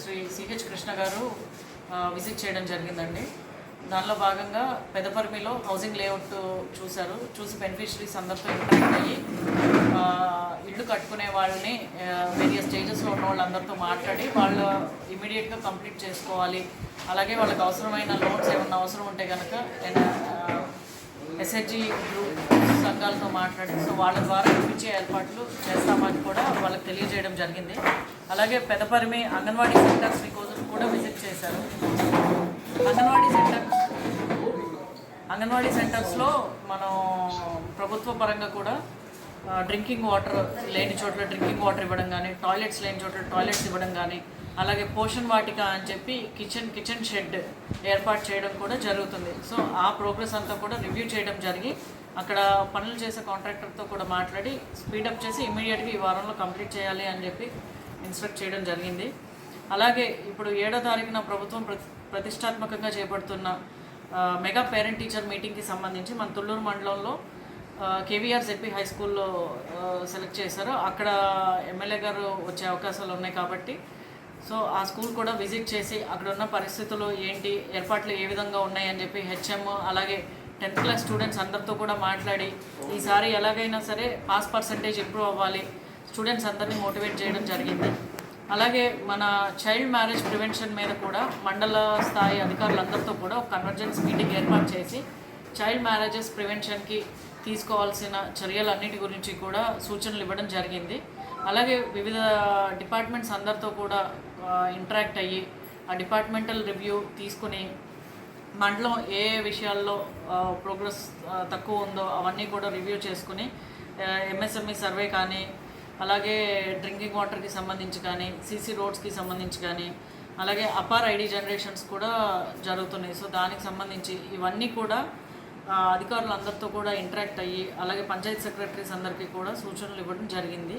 Shri CH Krishna గారు visit చేయడం జరిగిందండి. దానిలో భాగంగా పెదపర్మిలో హౌసింగ్ లేఅవుట్ చూసి బెనిఫిషరీస్ అందరితో ఇంటరాక్ట్ అయ్యి ఇల్లు కట్టుకునే వాళ్ళని వేరియస్ స్టేజెస్లో ఉన్న వాళ్ళందరితో మాట్లాడి వాళ్ళు ఇమీడియట్గా కంప్లీట్ చేసుకోవాలి, అలాగే వాళ్ళకి అవసరమైన లోన్స్ ఏమన్నా అవసరం ఉంటే కనుక ఎస్హెచ్జి గ్రూప్ సంఘాలతో మాట్లాడి వాళ్ళ ద్వారా ఇప్పించే ఏర్పాట్లు చేస్తామని కూడా వాళ్ళకి తెలియజేయడం జరిగింది. అలాగే పెదపరిమి అంగన్వాడీ సెంటర్స్ కోసం కూడా విజిట్ చేశారు. అంగన్వాడీ సెంటర్స్లో మనం ప్రభుత్వ పరంగా కూడా డ్రింకింగ్ వాటర్ లేని చోట్ల డ్రింకింగ్ వాటర్ ఇవ్వడం కానీ, టాయిలెట్స్ లేని చోట్ల టాయిలెట్స్ ఇవ్వడం కానీ, అలాగే పోషణ్ వాటిక అని చెప్పి కిచెన్ షెడ్ ఏర్పాటు చేయడం కూడా జరుగుతుంది. సో ఆ ప్రోగ్రెస్ అంతా కూడా రివ్యూ చేయడం జరిగి అక్కడ పనులు చేసే కాంట్రాక్టర్తో కూడా మాట్లాడి స్పీడప్ చేసి ఇమీడియట్గా ఈ వారంలో కంప్లీట్ చేయాలి అని చెప్పి ఇన్స్ట్రక్ట్ చేయడం జరిగింది. అలాగే ఇప్పుడు 7వ తారీఖున ప్రభుత్వం ప్రతిష్టాత్మకంగా చేపడుతున్న మెగా పేరెంట్ టీచర్ మీటింగ్కి సంబంధించి మన తుళ్ళూరు మండలంలో కేవీఆర్ జెడ్పీ హై స్కూల్లో సెలెక్ట్ చేశారు. అక్కడ ఎమ్మెల్యే గారు వచ్చే అవకాశాలు ఉన్నాయి కాబట్టి సో ఆ స్కూల్ కూడా విజిట్ చేసి అక్కడ ఉన్న పరిస్థితులు ఏంటి, ఏర్పాట్లు ఏ విధంగా ఉన్నాయని చెప్పి హెచ్ఎం అలాగే 10th క్లాస్ స్టూడెంట్స్ అందరితో కూడా మాట్లాడి ఈసారి ఎలాగైనా సరే పాస్ పర్సంటేజ్ ఇంప్రూవ్ అవ్వాలి, స్టూడెంట్స్ అందరినీ మోటివేట్ చేయడం జరిగింది. అలాగే మన చైల్డ్ మ్యారేజ్ ప్రివెన్షన్ మీద కూడా మండల స్థాయి అధికారులందరితో కూడా ఒక కన్వర్జెన్స్ మీటింగ్ ఏర్పాటు చేసి చైల్డ్ మ్యారేజెస్ ప్రివెన్షన్కి తీసుకోవాల్సిన చర్యలన్నిటి గురించి కూడా సూచనలు ఇవ్వడం జరిగింది. అలాగే వివిధ డిపార్ట్మెంట్స్ అందరితో కూడా ఇంటరాక్ట్ అయ్యి ఆ డిపార్ట్మెంటల్ రివ్యూ తీసుకుని మండలం ఏ విషయాల్లో ప్రోగ్రెస్ తక్కువ ఉందో అవన్నీ కూడా రివ్యూ చేసుకుని ఎంఎస్ఎంఈ సర్వే కానీ, అలాగే డ్రింకింగ్ వాటర్కి సంబంధించి కానీ, సీసీ రోడ్స్కి సంబంధించి కానీ, అలాగే అపార్ ఐడి జనరేషన్స్ కూడా జరుగుతున్నాయి. సో దానికి సంబంధించి ఇవన్నీ కూడా అధికారులు అందరితో కూడా ఇంటరాక్ట్ అయ్యి అలాగే పంచాయత్ సెక్రటరీస్ అందరికీ కూడా సూచనలు ఇవ్వడం జరిగింది.